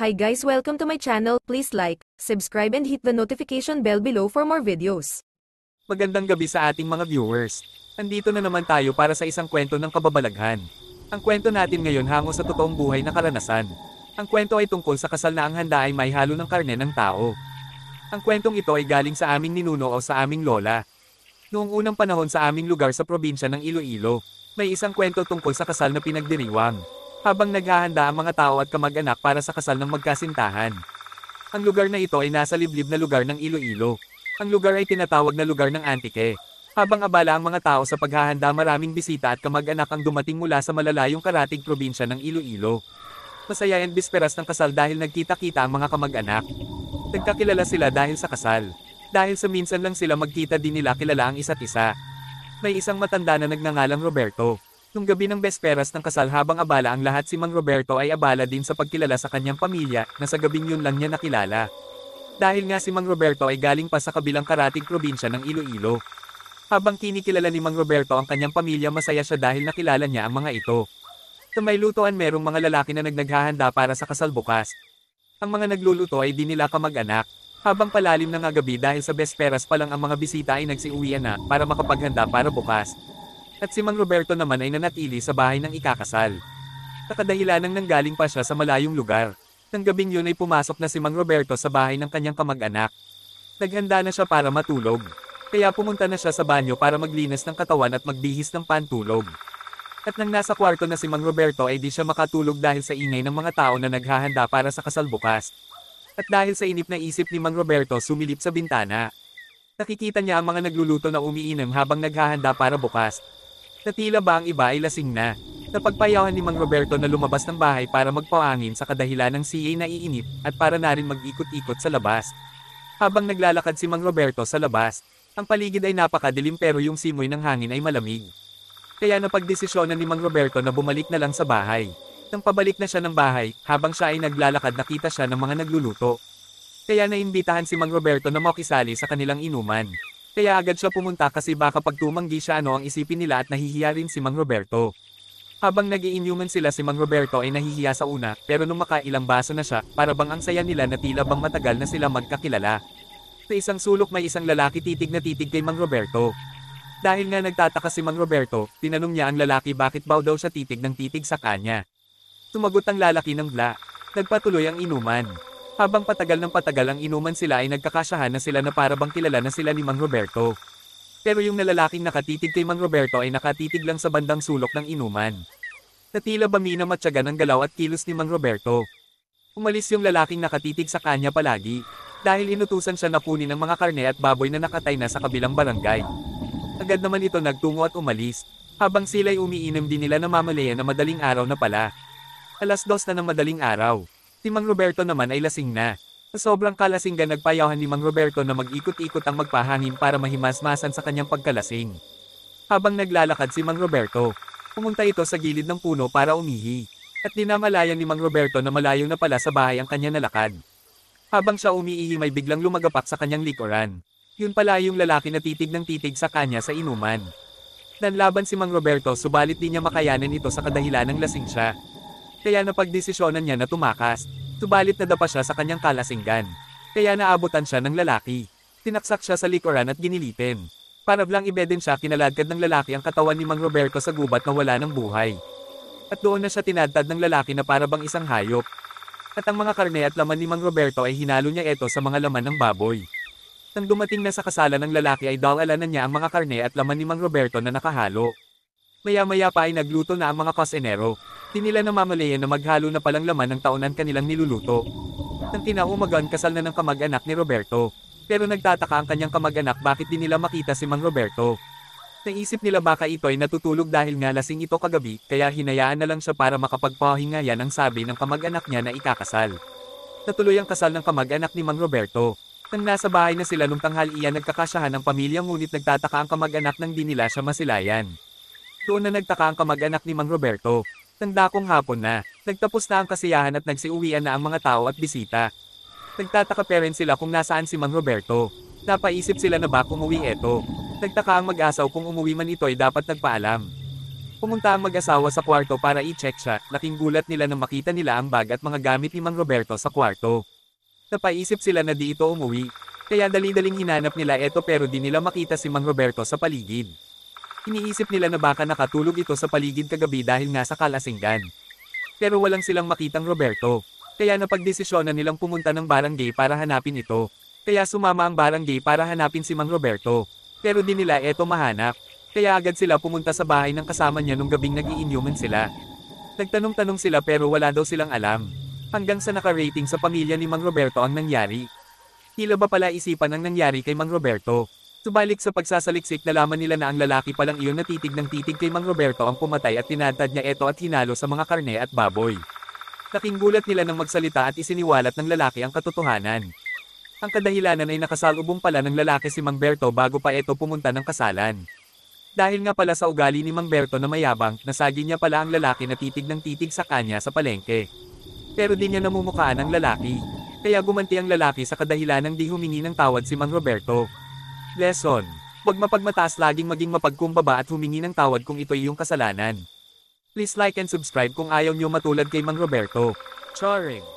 Hi guys, welcome to my channel. Please like, subscribe and hit the notification bell below for more videos. Magandang gabi sa ating mga viewers. Andito na naman tayo para sa isang kwento ng kababalaghan. Ang kwento natin ngayon hango sa totoong buhay na karanasan. Ang kwento ay tungkol sa kasal na ang handa ay may halo ng karne ng tao. Ang kwentong ito ay galing sa aming ninuno o sa aming lola. Noong unang panahon sa aming lugar sa probinsya ng Iloilo, may isang kwento tungkol sa kasal na pinagdiriwang. Habang naghahanda ang mga tao at kamag-anak para sa kasal ng magkasintahan. Ang lugar na ito ay nasa liblib na lugar ng Iloilo. Ang lugar ay tinatawag na lugar ng Antique. Habang abala ang mga tao sa paghahanda, maraming bisita at kamag-anak ang dumating mula sa malalayong karatig probinsya ng Iloilo. Masaya ang bisperas ng kasal dahil nagkita-kita ang mga kamag-anak. Nagkakilala sila dahil sa kasal. Dahil sa minsan lang sila magkita, din nila kilala ang isa't isa. May isang matanda na nagngangalang Roberto. Nung gabi ng besperas ng kasal, habang abala ang lahat, si Mang Roberto ay abala din sa pagkilala sa kanyang pamilya na sa gabing yun lang niya nakilala. Dahil nga si Mang Roberto ay galing pa sa kabilang karatig probinsya ng Iloilo. Habang kinikilala ni Mang Roberto ang kanyang pamilya, masaya siya dahil nakilala niya ang mga ito. Sa may lutuan, merong mga lalaki na naghahanda para sa kasal bukas. Ang mga nagluluto ay di nila kamag-anak. Habang palalim na nga gabi, dahil sa besperas pa lang, ang mga bisita ay nagsiuwian na para makapaghanda para bukas. At si Mang Roberto naman ay nanatili sa bahay ng ikakasal. Nakadahilanang nanggaling pa siya sa malayong lugar. Nang gabing yun ay pumasok na si Mang Roberto sa bahay ng kanyang kamag-anak. Naghanda na siya para matulog. Kaya pumunta na siya sa banyo para maglinis ng katawan at magbihis ng pantulog. At nang nasa kwarto na si Mang Roberto ay di siya makatulog dahil sa ingay ng mga tao na naghahanda para sa kasal bukas. At dahil sa inip na isip ni Mang Roberto, sumilip sa bintana. Nakikita niya ang mga nagluluto na umiinom habang naghahanda para bukas. Na tila ba ang iba ay lasing na. Napagpayawan ni Mang Roberto na lumabas ng bahay para magpawangin sa kadahilan ng siya na iinip at para na rin mag-ikot-ikot sa labas. Habang naglalakad si Mang Roberto sa labas, ang paligid ay napakadilim pero yung simoy ng hangin ay malamig. Kaya napagdesisyonan ni Mang Roberto na bumalik na lang sa bahay. Nang pabalik na siya ng bahay, habang siya ay naglalakad, nakita siya ng mga nagluluto. Kaya naimbitahan si Mang Roberto na makisali sa kanilang inuman. Kaya agad siya pumunta kasi baka pag tumanggi siya ang isipin nila at nahihiya rin si Mang Roberto. Habang nag-iinuman sila, si Mang Roberto ay nahihiya sa una, pero nung makailang baso na siya, para bang ang saya nila na tila bang matagal na sila magkakilala. Sa isang sulok may isang lalaki titig na titig kay Mang Roberto. Dahil nga nagtataka si Mang Roberto, tinanong niya ang lalaki bakit daw siya titig ng titig sa kanya. Sumagot ang lalaki ng bla. Nagpatuloy ang inuman. Habang patagal ng patagal ang inuman, sila ay nagkakasyahan na sila na para bang kilala na sila ni Mang Roberto. Pero yung lalaking nakatitig kay Mang Roberto ay nakatitig lang sa bandang sulok ng inuman. Na tila ba minamatyagan ang galaw at kilos ni Mang Roberto. Umalis yung lalaking nakatitig sa kanya palagi, dahil inutusan siya na kunin ang mga karne at baboy na nakatay na sa kabilang barangay. Agad naman ito nagtungo at umalis, habang sila'y umiinom din nila, namamalayan na madaling araw na pala. 2:00 na ng madaling araw. Si Mang Roberto naman ay lasing na. Sa sobrang kalasinggan, nagpayawan ni Mang Roberto na mag-ikot-ikot ang magpahangin para mahimasmasan sa kanyang pagkalasing. Habang naglalakad si Mang Roberto, pumunta ito sa gilid ng puno para umihi. At dinamalayan ni Mang Roberto na malayo na pala sa bahay ang kanya nalakad. Habang siya umiihi, may biglang lumagapak sa kanyang likuran. Yun pala yung lalaki na titig ng titig sa kanya sa inuman. Nanlaban si Mang Roberto, subalit di niya makayanan ito sa kadahilan ng lasing siya. Kaya napagdesisyonan niya na tumakas, subalit nadapa siya sa kanyang kalasinggan. Kaya naabutan siya ng lalaki. Tinaksak siya sa likuran at ginilitin. Para blang ibeden siya, kinaladkad ng lalaki ang katawan ni Mang Roberto sa gubat na wala ng buhay. At doon na siya tinadtad ng lalaki na para bang isang hayop. At ang mga karne at laman ni Mang Roberto ay hinalo niya ito sa mga laman ng baboy. Nang dumating na sa kasalan ng lalaki ay dawala na niya ang mga karne at laman ni Mang Roberto na nakahalo. Maya-maya pa ay nagluto na ang mga kusinero. Di nila namamalayan na maghalo na palang laman ng taonan kanilang niluluto. Nang kinaumagan, kasal na ng kamag-anak ni Roberto. Pero nagtataka ang kanyang kamag-anak bakit di nila makita si Mang Roberto. Naisip nila baka ito ay natutulog dahil nga lasing ito kagabi, kaya hinayaan na lang siya para makapagpahinga. Yan ang sabi ng kamag-anak niya na ikakasal. Natuloy ang kasal ng kamag-anak ni Mang Roberto. Nang nasa bahay na sila nung tanghalian, nagkakasyahan ang pamilya, ngunit nagtataka ang kamag-anak nang di nila siya masilayan. Doon na nagtaka ang kamag-anak ni Mang Roberto. Nang dakong hapon na, nagtapos na ang kasiyahan at nagsiuwian na ang mga tao at bisita. Nagtataka pa rin sila kung nasaan si Mang Roberto. Napaisip sila na ba kung uwi ito. Nagtaka ang mag-asaw kung umuwi man ito ay dapat nagpaalam. Pumunta ang mag-asawa sa kwarto para i-check siya, laking gulat nila nang makita nila ang bag at mga gamit ni Mang Roberto sa kwarto. Napaisip sila na di ito umuwi, kaya dali-daling hinanap nila ito pero di nila makita si Mang Roberto sa paligid. Iniisip nila na baka nakatulog ito sa paligid kagabi dahil nga sa kalasinggan. Pero walang silang makitang Roberto, kaya napagdesisyonan nilang pumunta ng barangay para hanapin ito. Kaya sumama ang barangay para hanapin si Mang Roberto, pero di nila ito mahanap. Kaya agad sila pumunta sa bahay ng kasama niya nung gabing nag-iinuman sila. Nagtanong-tanong sila pero wala daw silang alam. Hanggang sa naka-rating sa pamilya ni Mang Roberto ang nangyari. Tila ba pala isipan ang nangyari kay Mang Roberto? Subalik sa pagsasaliksik nalaman nila na ang lalaki palang iyon na titig ng titig kay Mang Roberto ang pumatay at tinadtad niya ito at hinalo sa mga karne at baboy. Laking gulat nila nang magsalita at isiniwalat ng lalaki ang katotohanan. Ang kadahilanan ay nakasalubong pala ng lalaki si Mang Berto bago pa ito pumunta ng kasalan. Dahil nga pala sa ugali ni Mang Berto na mayabang, nasagi niya pala ang lalaki na titig ng titig sa kanya sa palengke. Pero di niya namumukhaan ang lalaki. Kaya gumanti ang lalaki sa kadahilanang di humingi ng tawad si Mang Roberto. Lesson: huwag mapagmataas, laging maging mapagkumbaba at humingi ng tawad kung ito ay iyong kasalanan. Please like and subscribe kung ayaw niyo matulad kay Mang Roberto. Charing!